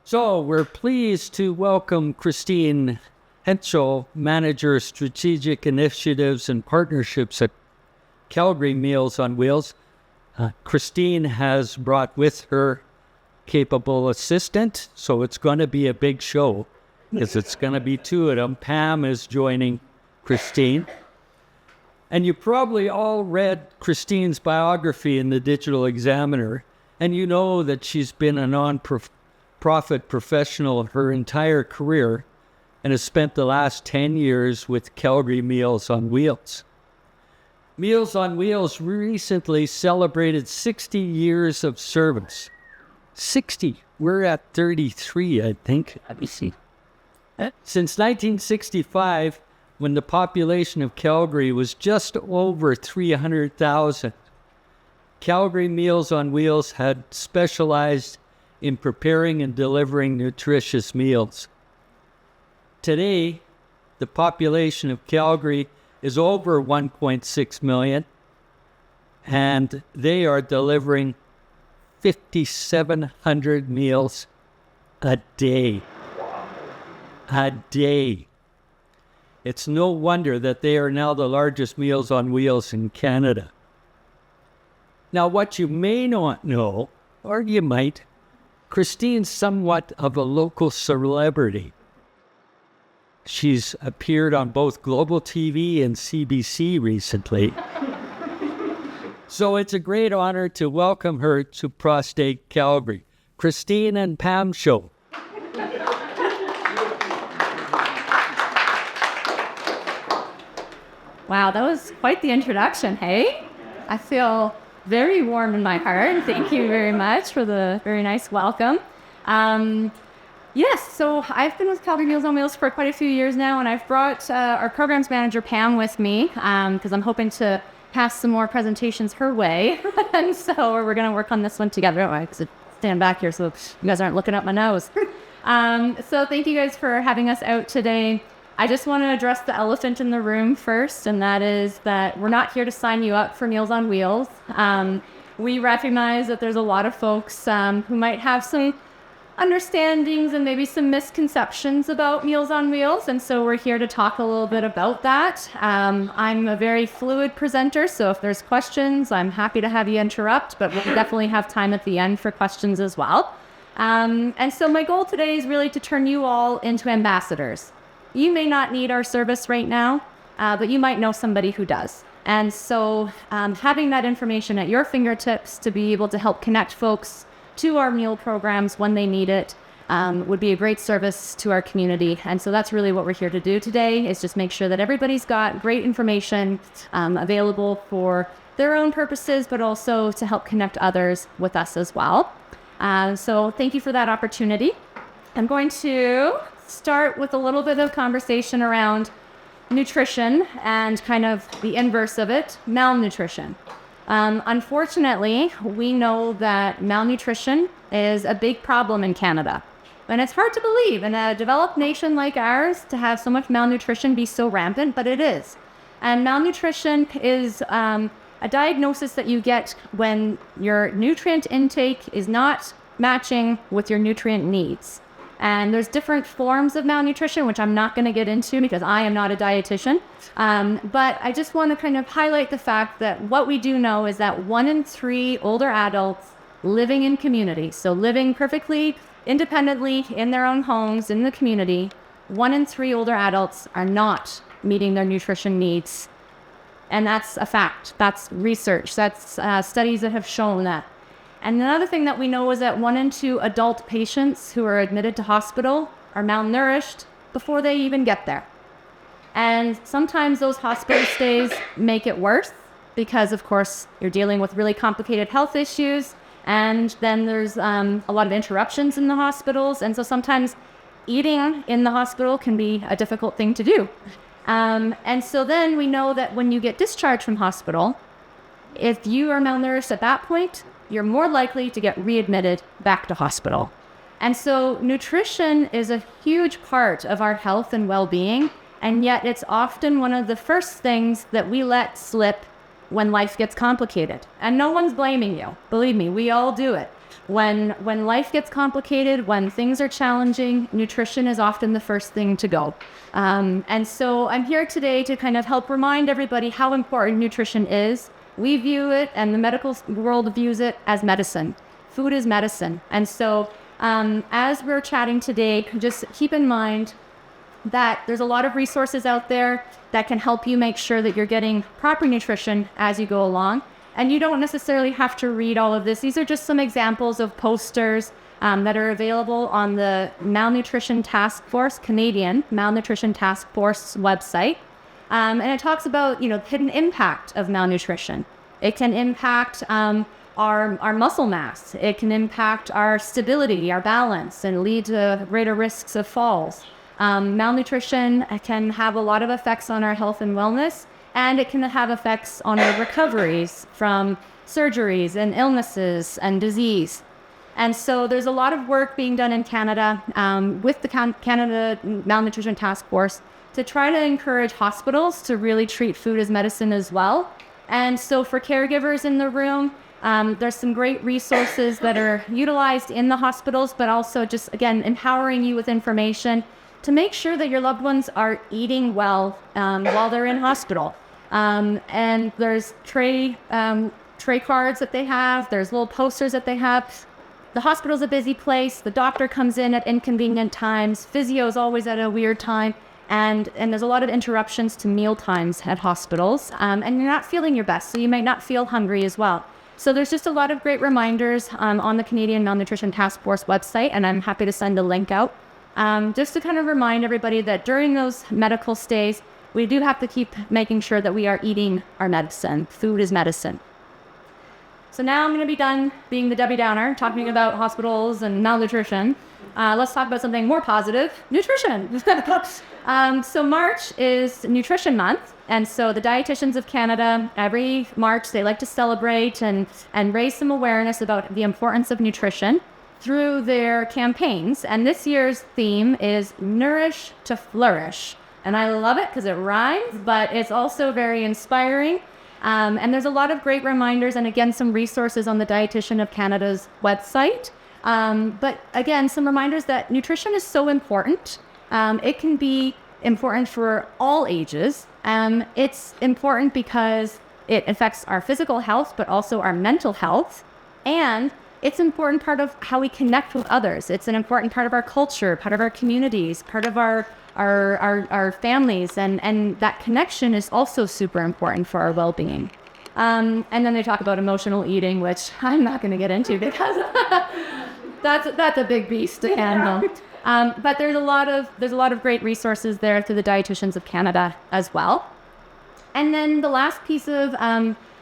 So we're pleased to welcome Christine Hentschel, Manager of Strategic Initiatives and Partnerships at Calgary Meals on Wheels. Christine has brought with her capable assistant, so it's going to be a big show because it's going to be two of them. Pam is joining Christine. And you probably all read Christine's biography in the Digital Examiner, and you know that she's been a non-profit professional her entire career and has spent the last 10 years with Calgary Meals on Wheels. Meals on Wheels recently celebrated 60 years of service. 60. We're at 33, I think. Let me see. Since 1965, when the population of Calgary was just over 300,000, Calgary Meals on Wheels had specialized in preparing and delivering nutritious meals. Today, the population of Calgary is over 1.6 million, and they are delivering 5,700 meals a day. A day. It's no wonder that they are now the largest Meals on Wheels in Canada. Now, what you may not know, or you might, Christine's somewhat of a local celebrity. She's appeared on both Global TV and CBC recently. So it's a great honor to welcome her to Prostate Calgary. Christine and Pam Show. Wow, that was quite the introduction, hey? I feel very warm in my heart. Thank you very much for the very nice welcome. Yes, so I've been with Calgary Meals on Wheels for quite a few years now, and I've brought our programs manager, Pam, with me because I'm hoping to pass some more presentations her way. And so we're going to work on this one together. I have to stand back here so you guys aren't looking up my nose. So thank you guys for having us out today. I just want to address the elephant in the room first, and that is that we're not here to sign you up for Meals on Wheels. We recognize that there's a lot of folks who might have some understandings and maybe some misconceptions about Meals on Wheels, and so we're here to talk a little bit about that. I'm a very fluid presenter, so if there's questions, I'm happy to have you interrupt, but we'll definitely have time at the end for questions as well. And so my goal today is really to turn you all into ambassadors. You may not need our service right now, but you might know somebody who does. And so having that information at your fingertips to be able to help connect folks to our meal programs when they need it would be a great service to our community. And so that's really what we're here to do today, is just make sure that everybody's got great information available for their own purposes, but also to help connect others with us as well. So thank you for that opportunity. I'm going to start with a little bit of conversation around nutrition and kind of the inverse of it, malnutrition. Unfortunately, we know that malnutrition is a big problem in Canada. And it's hard to believe in a developed nation like ours to have so much malnutrition be so rampant, but it is. And malnutrition is a diagnosis that you get when your nutrient intake is not matching with your nutrient needs. And there's different forms of malnutrition, which I'm not going to get into because I am not a dietitian. But I just want to kind of highlight the fact that what we do know is that 1 in 3 older adults living in community, so living perfectly independently in their own homes, in the community, 1 in 3 older adults are not meeting their nutrition needs. And that's a fact. That's research. That's studies that have shown that. And another thing that we know is that 1 in 2 adult patients who are admitted to hospital are malnourished before they even get there. And sometimes those hospital stays make it worse because, of course, you're dealing with really complicated health issues, and then there's a lot of interruptions in the hospitals. And so sometimes eating in the hospital can be a difficult thing to do. And so then we know that when you get discharged from hospital, if you are malnourished at that point, you're more likely to get readmitted back to hospital. And so nutrition is a huge part of our health and well-being, and yet it's often one of the first things that we let slip when life gets complicated. And no one's blaming you. Believe me, we all do it. When life gets complicated, when things are challenging, nutrition is often the first thing to go. And so I'm here today to kind of help remind everybody how important nutrition is. We view it, and the medical world views it, as medicine. Food is medicine. And so as we're chatting today, just keep in mind that there's a lot of resources out there that can help you make sure that you're getting proper nutrition as you go along. And you don't necessarily have to read all of this. These are just some examples of posters that are available on the Malnutrition Task Force, Canadian Malnutrition Task Force website. And it talks about, the hidden impact of malnutrition. It can impact our muscle mass. It can impact our stability, our balance, and lead to greater risks of falls. Malnutrition can have a lot of effects on our health and wellness, and it can have effects on our recoveries from surgeries and illnesses and disease. And so there's a lot of work being done in Canada with the Canada Malnutrition Task Force to try to encourage hospitals to really treat food as medicine as well. And so for caregivers in the room, there's some great resources that are utilized in the hospitals, but also just, again, empowering you with information to make sure that your loved ones are eating well while they're in hospital. And there's tray cards that they have. There's little posters that they have. The hospital's a busy place. The doctor comes in at inconvenient times. Physio is always at a weird time. And there's a lot of interruptions to meal times at hospitals. And you're not feeling your best, so you might not feel hungry as well. So there's just a lot of great reminders on the Canadian Malnutrition Task Force website, and I'm happy to send a link out. Just to kind of remind everybody that during those medical stays, we do have to keep making sure that we are eating our medicine. Food is medicine. So now I'm going to be done being the Debbie Downer, talking about hospitals and malnutrition. Let's talk about something more positive, nutrition. So March is Nutrition Month. And so the Dietitians of Canada, every March, they like to celebrate and raise some awareness about the importance of nutrition through their campaigns. And this year's theme is Nourish to Flourish. And I love it because it rhymes, but it's also very inspiring. And there's a lot of great reminders and, again, some resources on the Dietitian of Canada's website. But again, some reminders that nutrition is so important. It can be important for all ages. It's important because it affects our physical health, but also our mental health. And it's an important part of how we connect with others. It's an important part of our culture, part of our communities, part of our families. And that connection is also super important for our well-being. And then they talk about emotional eating, which I'm not going to get into because that's a big beast to handle. But there's a lot of great resources there through the Dietitians of Canada as well. And then the last piece of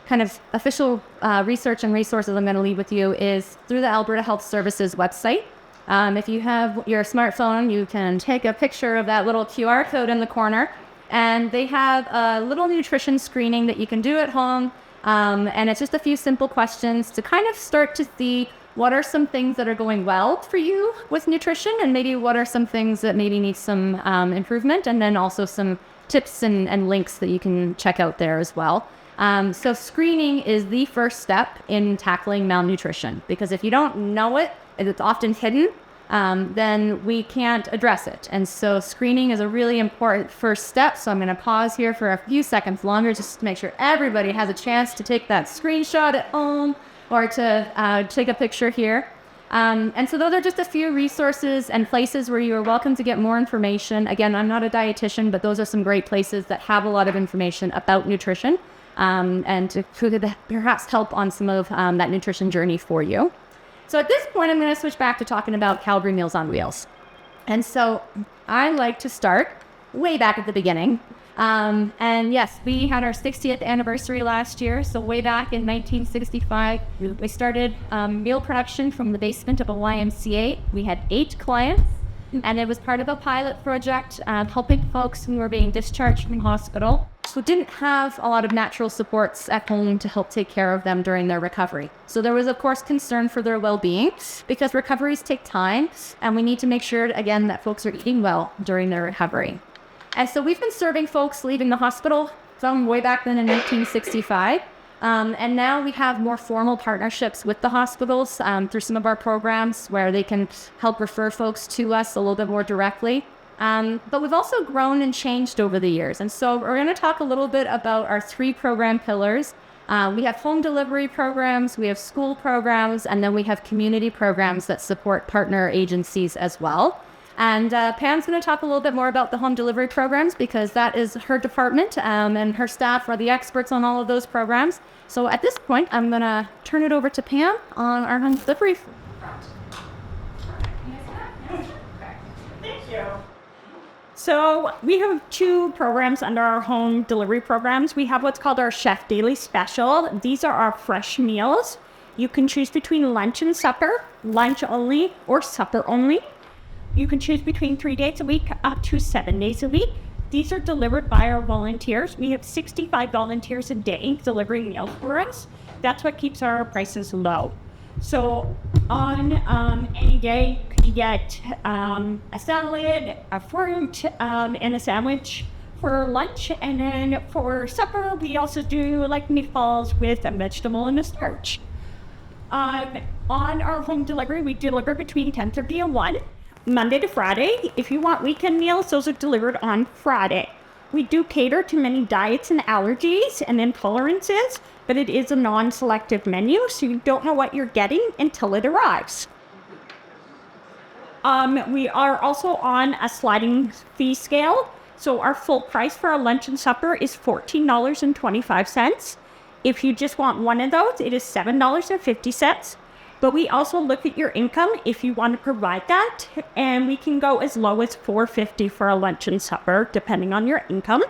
kind of official research and resources I'm going to leave with you is through the Alberta Health Services website. If you have your smartphone, you can take a picture of that little QR code in the corner, and they have a little nutrition screening that you can do at home. And it's just a few simple questions to kind of start to see what are some things that are going well for you with nutrition, and maybe what are some things that maybe need some improvement, and then also some tips and links that you can check out there as well. So screening is the first step in tackling malnutrition, because if you don't know it, and it's often hidden, then we can't address it. And so screening is a really important first step. So I'm going to pause here for a few seconds longer just to make sure everybody has a chance to take that screenshot at home or to take a picture here. And so those are just a few resources and places where you are welcome to get more information. Again, I'm not a dietitian, but those are some great places that have a lot of information about nutrition and to perhaps help on some of that nutrition journey for you. So at this point, I'm going to switch back to talking about Calgary Meals on Wheels. And so I like to start way back at the beginning. And yes, we had our 60th anniversary last year. So way back in 1965, we started meal production from the basement of a YMCA. We had 8 clients, and it was part of a pilot project helping folks who were being discharged from hospital who didn't have a lot of natural supports at home to help take care of them during their recovery. So there was, of course, concern for their well-being because recoveries take time, and we need to make sure, again, that folks are eating well during their recovery. And so we've been serving folks leaving the hospital from way back then in 1965. And now we have more formal partnerships with the hospitals through some of our programs where they can help refer folks to us a little bit more directly. But we've also grown and changed over the years. And so we're going to talk a little bit about our 3 program pillars. We have home delivery programs, we have school programs, and then we have community programs that support partner agencies as well. And Pam's going to talk a little bit more about the home delivery programs because that is her department, and her staff are the experts on all of those programs. So at this point, I'm going to turn it over to Pam on our home delivery. Thank you. So we have 2 programs under our home delivery programs. We have what's called our Chef Daily Special. These are our fresh meals. You can choose between lunch and supper, lunch only, or supper only. You can choose between 3 days a week up to 7 days a week. These are delivered by our volunteers. We have 65 volunteers a day delivering meals for us. That's what keeps our prices low. So on any day, you get a salad, a fruit, and a sandwich for lunch. And then for supper, we also do like meatballs with a vegetable and a starch. On our home delivery, we deliver between 10:30 and 1. Monday to Friday. If you want weekend meals, those are delivered on Friday. We do cater to many diets and allergies and intolerances, but it is a non-selective menu, so you don't know what you're getting until it arrives. We are also on a sliding fee scale. So our full price for our lunch and supper is $14.25. If you just want one of those, it is $7.50. But we also look at your income if you want to provide that, and we can go as low as $4.50 for a lunch and supper, depending on your income.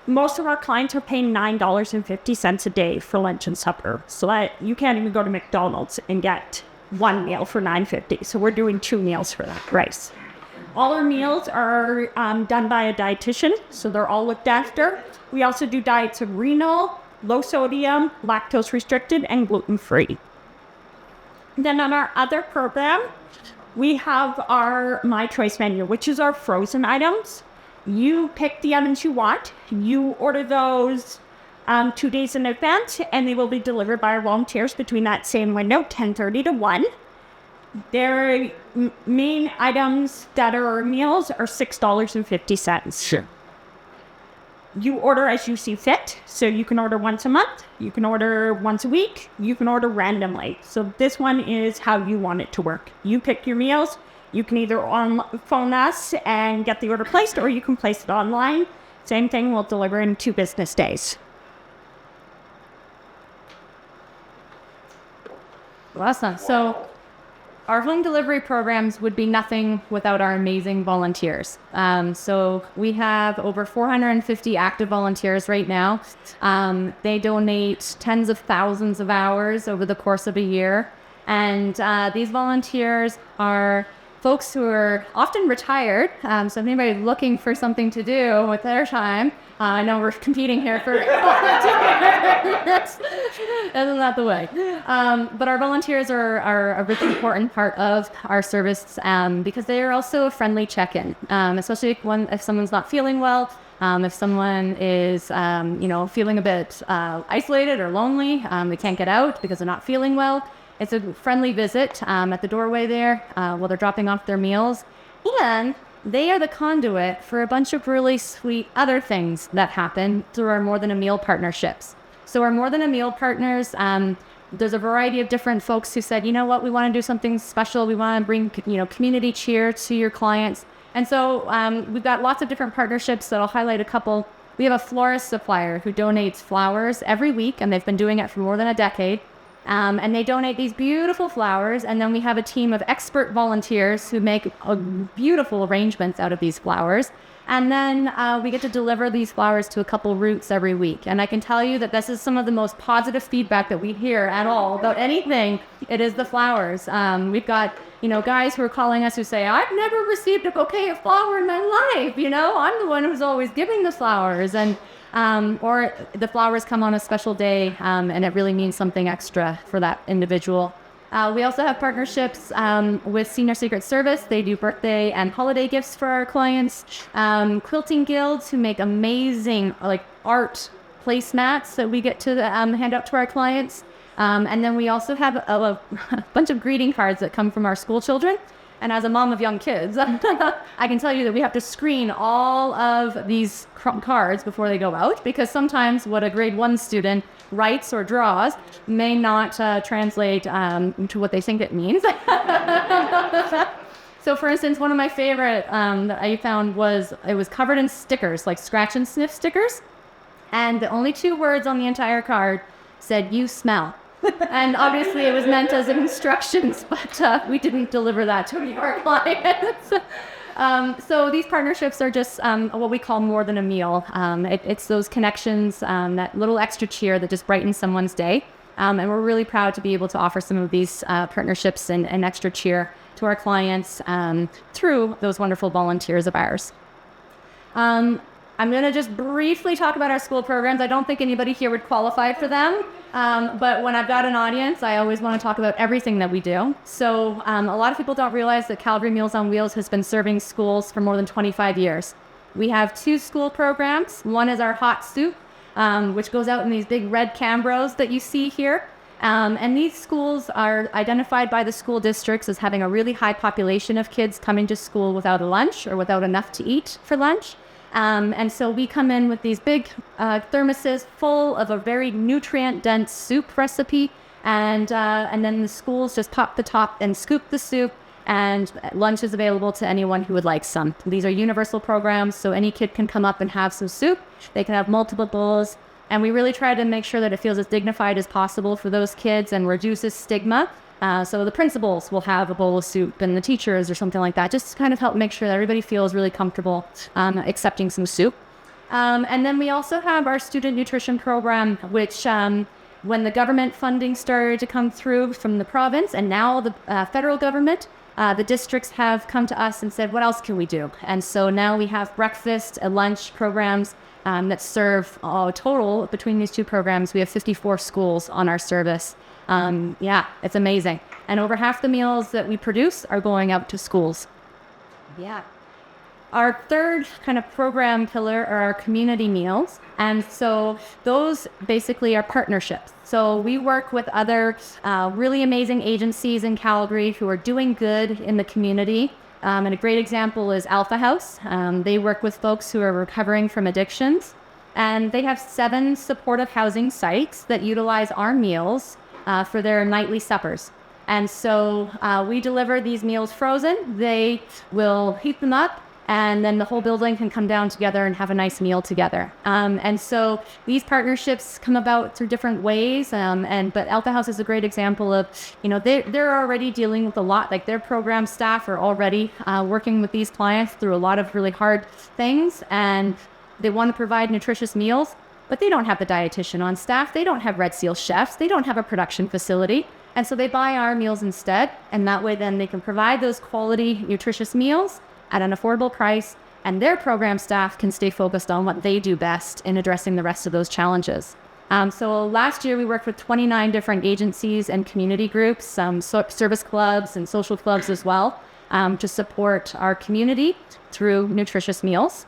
Most of our clients are paying $9.50 a day for lunch and supper, so that you can't even go to McDonald's and get one meal for $9.50. So we're doing 2 meals for that price. All our meals are done by a dietitian, so they're all looked after. We also do diets of renal, low sodium, lactose restricted, and gluten-free. Then on our other program, we have our My Choice menu, which is our frozen items. You pick the items you want. You order those 2 days in advance, and they will be delivered by our volunteers between that same window, 10:30 to 1. Their main items that are meals are $6.50. Sure. You order as you see fit. So you can order once a month, you can order once a week, you can order randomly. So this one is how you want it to work. You pick your meals. You can either phone us and get the order placed, or you can place it online. Same thing, we'll deliver in 2 business days. Awesome. So our home delivery programs would be nothing without our amazing volunteers. So we have over 450 active volunteers right now. They donate tens of thousands of hours over the course of a year. And these volunteers are folks who are often retired. So if anybody's looking for something to do with their time, I know we're competing here for volunteers. Isn't that the way? But our volunteers are a really important part of our service because they are also a friendly check-in, especially if someone's not feeling well, if someone is feeling a bit isolated or lonely, they can't get out because they're not feeling well. It's a friendly visit at the doorway there while they're dropping off their meals. And they are the conduit for a bunch of really sweet other things that happen through our More Than a Meal partnerships. So our More Than a Meal partners, there's a variety of different folks who said, you know what, we want to do something special. We want to bring, community cheer to your clients. And so we've got lots of different partnerships that I'll highlight a couple. We have a florist supplier who donates flowers every week, and they've been doing it for more than a decade. And they donate these beautiful flowers, and then we have a team of expert volunteers who make beautiful arrangements out of these flowers. And then we get to deliver these flowers to a couple routes every week. And I can tell you that this is some of the most positive feedback that we hear at all about anything. It is the flowers. We've got, guys who are calling us who say, I've never received a bouquet of flower in my life. I'm the one who's always giving the flowers. And or the flowers come on a special day, and it really means something extra for that individual. We also have partnerships with Senior Secret Service. They do birthday and holiday gifts for our clients. Quilting guilds who make amazing art placemats that we get to hand out to our clients. And then we also have a bunch of greeting cards that come from our school children. And as a mom of young kids, I can tell you that we have to screen all of these cards before they go out, because sometimes what a grade 1 student writes or draws may not translate to what they think it means. So for instance, one of my favorite that I found was, it was covered in stickers, like scratch and sniff stickers. And the only 2 words on the entire card said, "You smell." And obviously it was meant as instructions, but we didn't deliver that to our clients. So these partnerships are just what we call more than a meal. It's those connections, that little extra cheer that just brightens someone's day. And we're really proud to be able to offer some of these partnerships and extra cheer to our clients through those wonderful volunteers of ours. I'm going to just briefly talk about our school programs. I don't think anybody here would qualify for them. But when I've got an audience, I always want to talk about everything that we do. So a lot of people don't realize that Calgary Meals on Wheels has been serving schools for more than 25 years. We have 2 school programs. One is our hot soup, which goes out in these big red Cambros that you see here. And these schools are identified by the school districts as having a really high population of kids coming to school without a lunch or without enough to eat for lunch. And so we come in with these big thermoses full of a very nutrient-dense soup recipe, and then the schools just pop the top and scoop the soup, and lunch is available to anyone who would like some. These are universal programs, so any kid can come up and have some soup. They can have multiple bowls, and we really try to make sure that it feels as dignified as possible for those kids and reduces stigma. So the principals will have a bowl of soup, and the teachers or something like that, just to kind of help make sure that everybody feels really comfortable accepting some soup. And then we also have our student nutrition program, which when the government funding started to come through from the province and now the federal government, the districts have come to us and said, what else can we do? And so now we have breakfast and lunch programs that serve total between these 2 programs. We have 54 schools on our service. Yeah, it's amazing. And over half the meals that we produce are going out to schools. Yeah. Our third kind of program pillar are our community meals. And so those basically are partnerships. So we work with other really amazing agencies in Calgary who are doing good in the community. And a great example is Alpha House. They work with folks who are recovering from addictions. And they have 7 supportive housing sites that utilize our meals for their nightly suppers. And so we deliver these meals frozen. They will heat them up, and then the whole building can come down together and have a nice meal together. And so these partnerships come about through different ways. But Alpha House is a great example of, they're already dealing with a lot. Like their program staff are already working with these clients through a lot of really hard things, and they want to provide nutritious meals. But they don't have the dietitian on staff. They don't have Red Seal chefs. They don't have a production facility. And so they buy our meals instead. And that way then they can provide those quality, nutritious meals at an affordable price. And their program staff can stay focused on what they do best in addressing the rest of those challenges. So last year we worked with 29 different agencies and community groups, some service clubs and social clubs as well, to support our community through nutritious meals.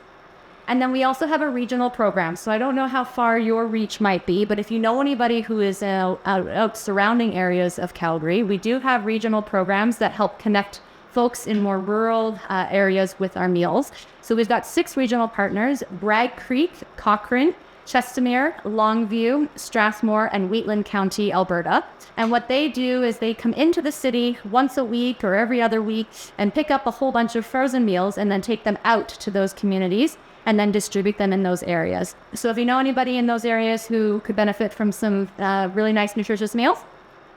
And then we also have a regional program. So I don't know how far your reach might be, but if you know anybody who is out surrounding areas of Calgary, we do have regional programs that help connect folks in more rural areas with our meals. So we've got 6 regional partners: Bragg Creek, Cochrane, Chestermere, Longview, Strathmore, and Wheatland County, Alberta. And what they do is they come into the city once a week or every other week and pick up a whole bunch of frozen meals and then take them out to those communities and then distribute them in those areas. So if you know anybody in those areas who could benefit from some really nice nutritious meals,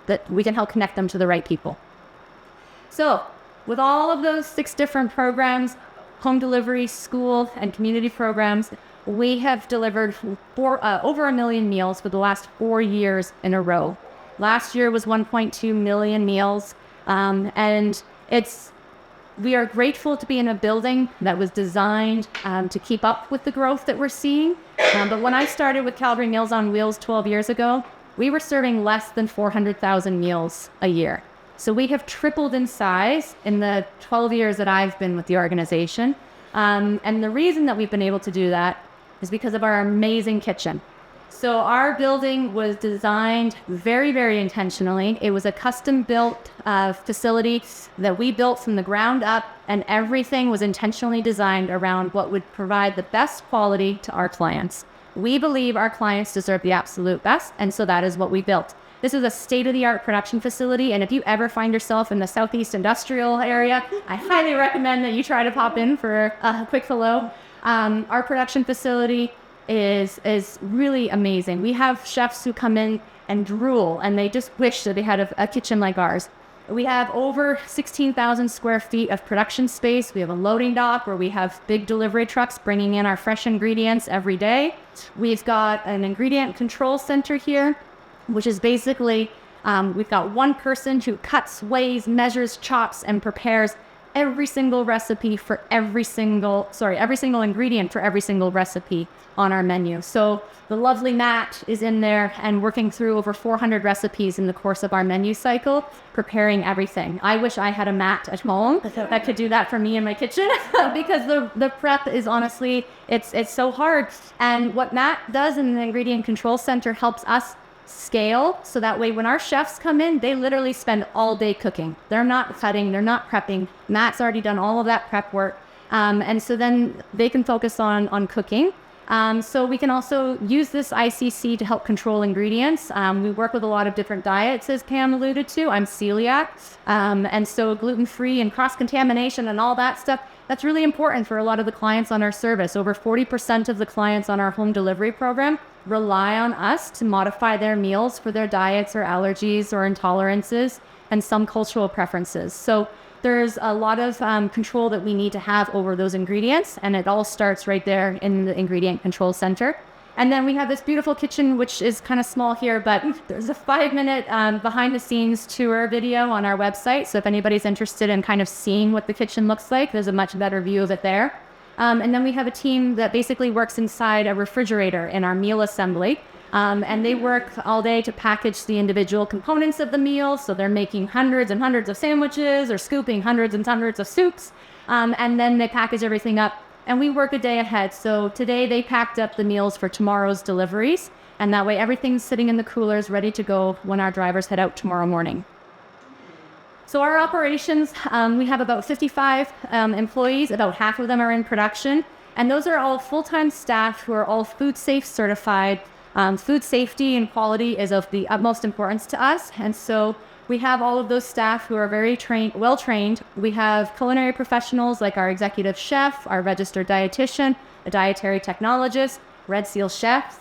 that we can help connect them to the right people. So with all of those 6 different programs, home delivery, school, and community programs, we have delivered over 1 million meals for the last 4 years in a row. Last year was 1.2 million meals, and we are grateful to be in a building that was designed to keep up with the growth that we're seeing. But when I started with Calgary Meals on Wheels 12 years ago, we were serving less than 400,000 meals a year. So we have tripled in size in the 12 years that I've been with the organization. And the reason that we've been able to do that is because of our amazing kitchen. So our building was designed very, very intentionally. It was a custom-built facility that we built from the ground up, and everything was intentionally designed around what would provide the best quality to our clients. We believe our clients deserve the absolute best, and so that is what we built. This is a state-of-the-art production facility, and if you ever find yourself in the Southeast Industrial area, I highly recommend that you try to pop in for a quick hello. Our production facility is really amazing. We have chefs who come in and drool, and they just wish that they had a kitchen like ours. We have over 16,000 square feet of production space. We have a loading dock where we have big delivery trucks bringing in our fresh ingredients every day. We've got an ingredient control center here, which is basically, we've got one person who cuts, weighs, measures, chops, and prepares every single recipe for every single ingredient for every single recipe on our menu. So the lovely Matt is in there and working through over 400 recipes in the course of our menu cycle, preparing everything. I wish I had a Matt at home that could do that for me in my kitchen because the prep is honestly, it's so hard. And what Matt does in the ingredient control center helps us scale, so that way when our chefs come in, they literally spend all day cooking. They're not cutting, they're not prepping. Matt's already done all of that prep work, and so then they can focus on cooking. So we can also use this ICC to help control ingredients. We work with a lot of different diets, as Pam alluded to. I'm celiac, and so gluten-free and cross-contamination and all that stuff, that's really important for a lot of the clients on our service. Over 40% of the clients on our home delivery program rely on us to modify their meals for their diets or allergies or intolerances and some cultural preferences. So there's a lot of control that we need to have over those ingredients, and it all starts right there in the ingredient control center. And then we have this beautiful kitchen, which is kind of small here, but there's a 5-minute behind the scenes tour video on our website. So if anybody's interested in kind of seeing what the kitchen looks like, there's a much better view of it there. And then we have a team that basically works inside a refrigerator in our meal assembly. And they work all day to package the individual components of the meal. So they're making hundreds and hundreds of sandwiches or scooping hundreds and hundreds of soups. And then they package everything up. And we work a day ahead. So today they packed up the meals for tomorrow's deliveries. And that way everything's sitting in the coolers ready to go when our drivers head out tomorrow morning. So our operations, we have about 55 employees. About half of them are in production. And those are all full-time staff who are all food safe certified. Food safety and quality is of the utmost importance to us. And so we have all of those staff who are very well trained. We have culinary professionals like our executive chef, our registered dietitian, a dietary technologist, Red Seal chefs.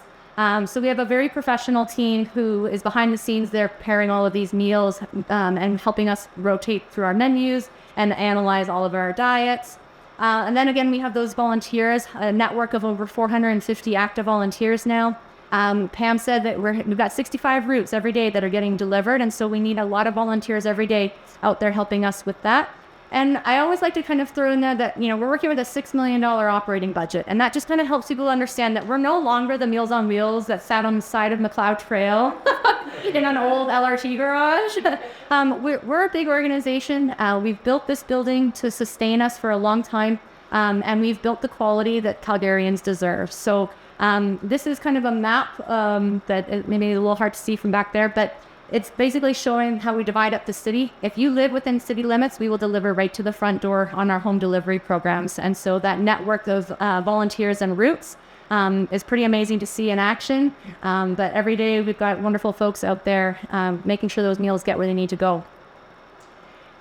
So we have a very professional team who is behind the scenes. They're preparing all of these meals and helping us rotate through our menus and analyze all of our diets. And then again, we have those volunteers, a network of over 450 active volunteers now. Pam said that we've got 65 routes every day that are getting delivered, and so we need a lot of volunteers every day out there helping us with that. And I always like to kind of throw in there that, we're working with a $6 million operating budget, and that just kind of helps people understand that we're no longer the Meals on Wheels that sat on the side of McLeod Trail in an old LRT garage. We're a big organization. We've built this building to sustain us for a long time, and we've built the quality that Calgarians deserve. So this is kind of a map that it may be a little hard to see from back there, but it's basically showing how we divide up the city. If you live within city limits, we will deliver right to the front door on our home delivery programs. And so that network of volunteers and routes is pretty amazing to see in action. But every day we've got wonderful folks out there making sure those meals get where they need to go.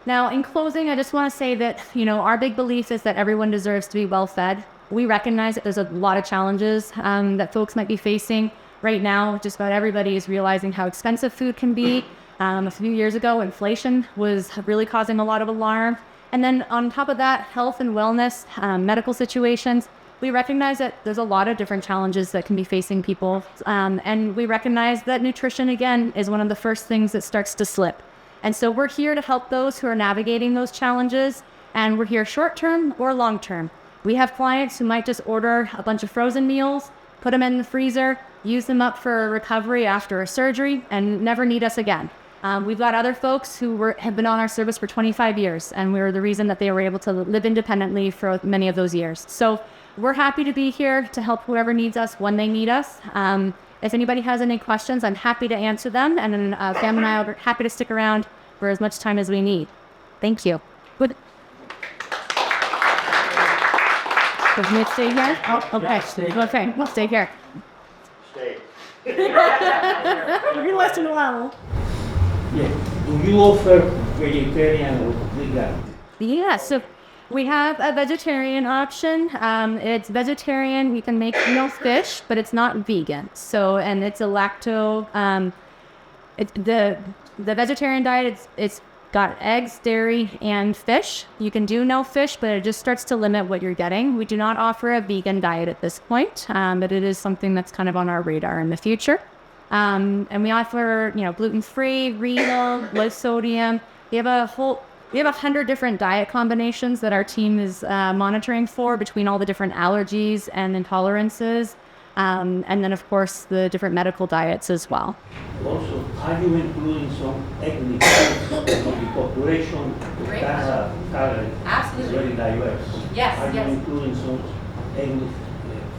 Now, in closing, I just want to say that, our big belief is that everyone deserves to be well fed. We recognize that there's a lot of challenges that folks might be facing. Right now, just about everybody is realizing how expensive food can be. A few years ago, inflation was really causing a lot of alarm. And then on top of that, health and wellness, medical situations. We recognize that there's a lot of different challenges that can be facing people. And we recognize that nutrition, again, is one of the first things that starts to slip. And so we're here to help those who are navigating those challenges. And we're here short-term or long-term. We have clients who might just order a bunch of frozen meals, put them in the freezer, use them up for recovery after a surgery, and never need us again. We've got other folks who have been on our service for 25 years, and we're the reason that they were able to live independently for many of those years. So we're happy to be here to help whoever needs us when they need us. If anybody has any questions, I'm happy to answer them. And then Sam and I are happy to stick around for as much time as we need. Thank you. Good. Can we stay here? Oh, okay. Okay, we'll stay here. You listen well. Yeah. Do you offer vegetarian or vegan? Yeah, so we have a vegetarian option. It's vegetarian. You can make no fish, but it's not vegan. So, and it's a the vegetarian diet. It's got eggs, dairy, and fish. You can do no fish, but it just starts to limit what you're getting. We do not offer a vegan diet at this point, but it is something that's kind of on our radar in the future. And we offer, gluten-free, renal, low sodium. We have 100 different diet combinations that our team is monitoring for between all the different allergies and intolerances. And then, of course, the different medical diets as well. Also, are you including some ethnic groups of the population? Calgary is very diverse. Yes, Are you including some ethnic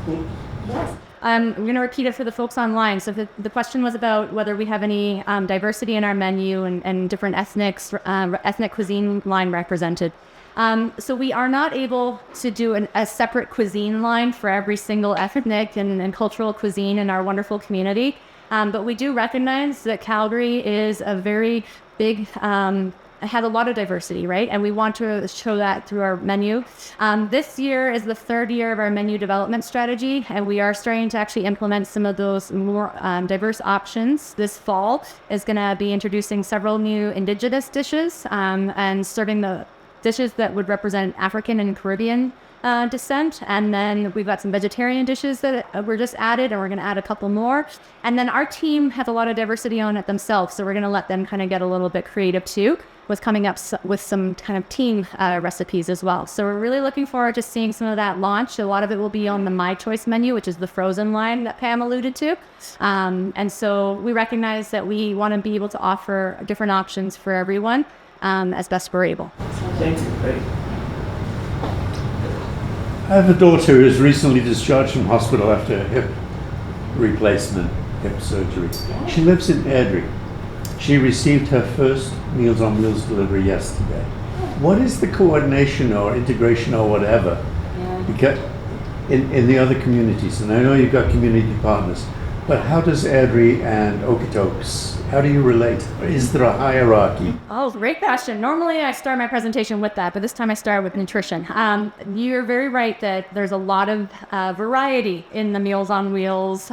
groups? Yes. I'm going to repeat it for the folks online. So the question was about whether we have any diversity in our menu and different ethnic cuisine line represented. So we are not able to do a separate cuisine line for every single ethnic and cultural cuisine in our wonderful community. But we do recognize that Calgary is a very big, had a lot of diversity, right? And we want to show that through our menu. This year is the third year of our menu development strategy, and we are starting to actually implement some of those more diverse options. This fall is going to be introducing several new Indigenous dishes and serving the dishes that would represent African and Caribbean descent. And then we've got some vegetarian dishes that were just added, and we're going to add a couple more. And then our team has a lot of diversity on it themselves, so we're going to let them kind of get a little bit creative too with coming up with some kind of team recipes as well. So we're really looking forward to seeing some of that launch. A lot of it will be on the My Choice menu, which is the frozen line that Pam alluded to. And so we recognize that we want to be able to offer different options for everyone as best we're able. Thank you. Great. I have a daughter who was recently discharged from hospital after a hip replacement, hip surgery. She lives in Airdrie. She received her first Meals on Wheels delivery yesterday. What is the coordination or integration or whatever because in the other communities? And I know you've got community partners, but how does Airdrie and Okotoks, how do you relate? Is there a hierarchy? Oh, great question. Normally I start my presentation with that, but this time I start with nutrition. You're very right that there's a lot of variety in the Meals on Wheels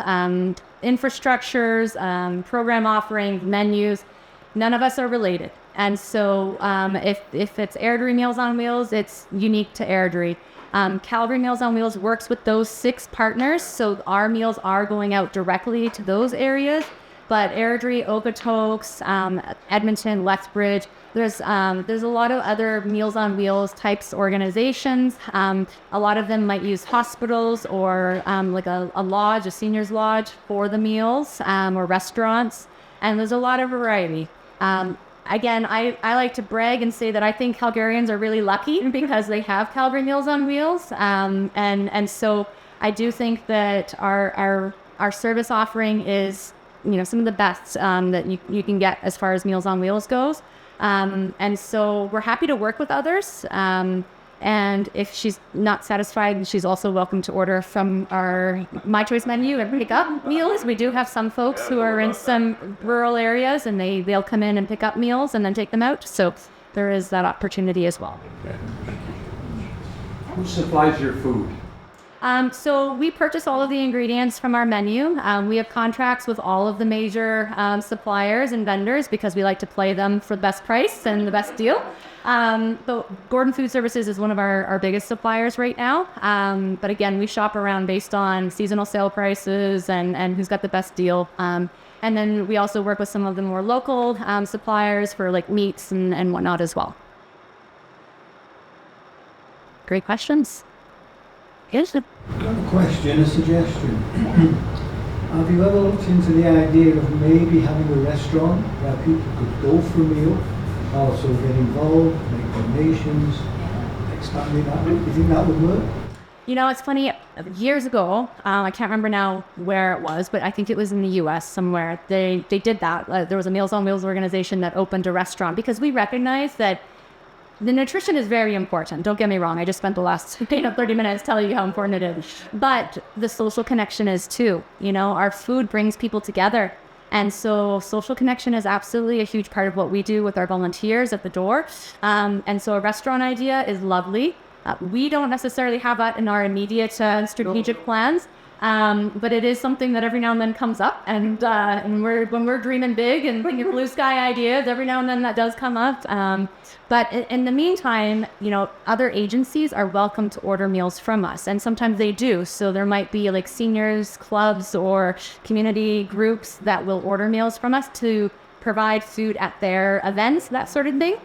infrastructures, program offerings, menus. None of us are related. And so if it's Airdrie Meals on Wheels, it's unique to Airdrie. Calgary Meals on Wheels works with those 6 partners, so our meals are going out directly to those areas. But Airdrie, Okotoks, Edmonton, Lethbridge, there's a lot of other Meals on Wheels types organizations. A lot of them might use hospitals or like a lodge, a seniors lodge for the meals, or restaurants. And there's a lot of variety. Again, I like to brag and say that I think Calgarians are really lucky because they have Calgary Meals on Wheels. And so I do think that our service offering is, some of the best that you can get as far as Meals on Wheels goes. And so we're happy to work with others. And if she's not satisfied, she's also welcome to order from our My Choice menu and pick up meals. We do have some folks who are in some rural areas, and they'll come in and pick up meals and then take them out. So there is that opportunity as well. Who supplies your food? So we purchase all of the ingredients from our menu. We have contracts with all of the major suppliers and vendors because we like to play them for the best price and the best deal. But Gordon Food Services is one of our biggest suppliers right now. But again, we shop around based on seasonal sale prices and who's got the best deal. And then we also work with some of the more local suppliers for like meats and whatnot as well. Great questions. Yes. A question, a suggestion. Have you ever looked into the idea of maybe having a restaurant where people could go for a meal, also get involved, make donations, expanding that? Do you think that would work? You know, it's funny, years ago, I can't remember now where it was, but I think it was in the US somewhere. They did that. There was a Meals on Wheels organization that opened a restaurant because we recognize that the nutrition is very important. Don't get me wrong. I just spent the last 30 minutes telling you how important it is. But the social connection is too. You know, our food brings people together. And so social connection is absolutely a huge part of what we do with our volunteers at the door. And so a restaurant idea is lovely. We don't necessarily have that in our immediate strategic plans, but it is something that every now and then comes up. And when we're dreaming big and thinking blue sky ideas, every now and then that does come up. But in the meantime, you know, other agencies are welcome to order meals from us, and sometimes they do. So there might be like seniors clubs or community groups that will order meals from us to provide food at their events, that sort of thing.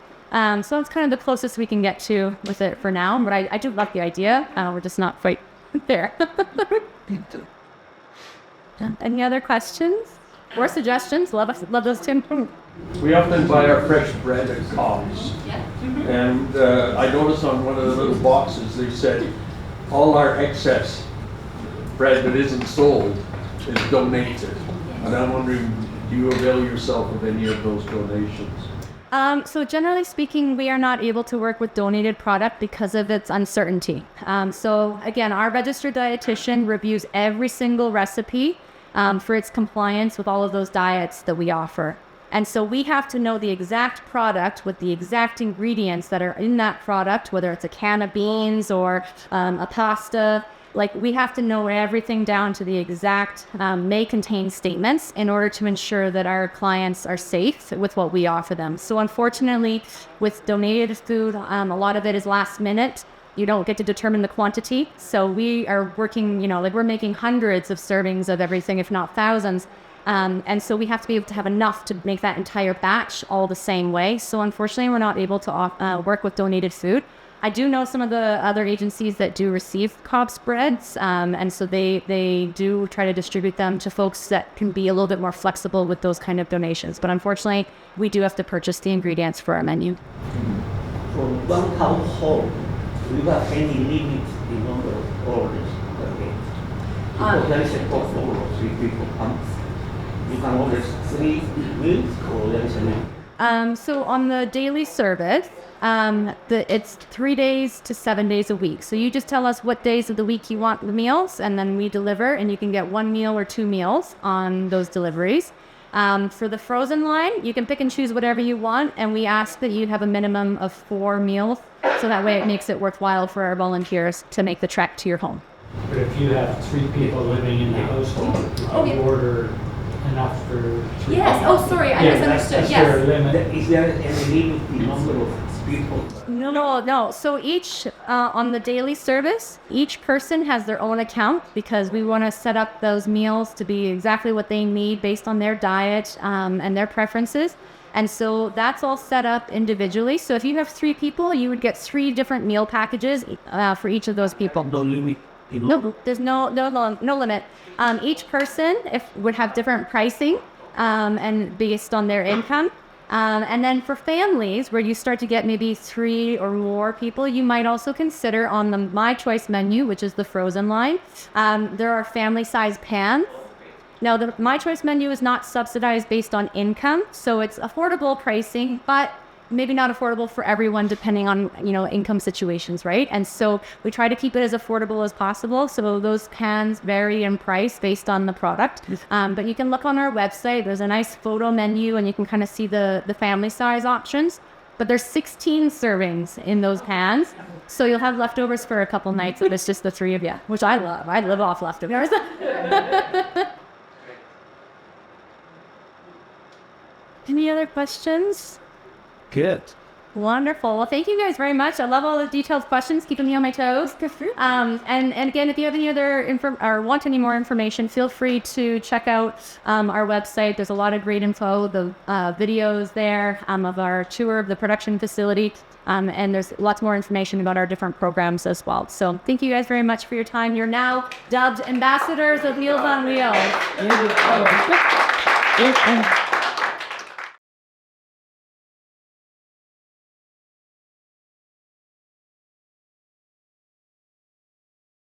So it's kind of the closest we can get to with it for now, but I do love the idea. We're just not quite there. Any other questions or suggestions? Love those, Tim. We often buy our fresh bread at Cobb's. And I noticed on one of the little boxes, they said, all our excess bread that isn't sold is donated. And I'm wondering, do you avail yourself of any of those donations? So generally speaking, we are not able to work with donated product because of its uncertainty. So again, our registered dietitian reviews every single recipe for its compliance with all of those diets that we offer. And so we have to know the exact product with the exact ingredients that are in that product, whether it's a can of beans or a pasta. Like, we have to know everything down to the exact may contain statements in order to ensure that our clients are safe with what we offer them. So unfortunately, with donated food, a lot of it is last minute. You don't get to determine the quantity. So we are working, you know, like we're making hundreds of servings of everything, if not thousands. And so we have to be able to have enough to make that entire batch all the same way. So unfortunately, we're not able to work with donated food. I do know some of the other agencies that do receive Cobb's breads, and so they do try to distribute them to folks that can be a little bit more flexible with those kind of donations. But unfortunately, we do have to purchase the ingredients for our menu. For one household, do you have any limit in number of orders per day? Because there is a cost of 3 people. You can order 3 meals, or there is a limit? So on the daily service, it's 3 days to 7 days a week. So you just tell us what days of the week you want the meals, and then we deliver, and you can get 1 meal or 2 meals on those deliveries. For the frozen line, you can pick and choose whatever you want, and we ask that you have a minimum of 4 meals, so that way it makes it worthwhile for our volunteers to make the trek to your home. But if you have 3 people living in the household, you order enough for 3 Yes. people. Oh, sorry, I Yeah, misunderstood. that's Yes. their limit. Is there any limit in number of people? No. So each, on the daily service, each person has their own account because we want to set up those meals to be exactly what they need based on their diet and their preferences. And so that's all set up individually. So if you have 3 people, you would get 3 different meal packages for each of those people. No limit. No, there's no limit. Each person would have different pricing and based on their income. And then for families, where you start to get maybe 3 or more people, you might also consider on the My Choice menu, which is the frozen line, there are family-size pans. Now, the My Choice menu is not subsidized based on income, so it's affordable pricing, but maybe not affordable for everyone depending on, income situations, right? And so we try to keep it as affordable as possible. So those pans vary in price based on the product. But you can look on our website. There's a nice photo menu and you can kind of see the family size options. But there's 16 servings in those pans. So you'll have leftovers for a couple nights if it's just the 3 of you, which I love. I live off leftovers. Any other questions? Good. Wonderful. Well, thank you guys very much. I love all the detailed questions, keeping me on my toes. And again, if you have any other or want any more information, feel free to check out our website. There's a lot of great info, the videos there of our tour of the production facility. And there's lots more information about our different programs as well. So thank you guys very much for your time. You're now dubbed ambassadors of Meals on Wheels.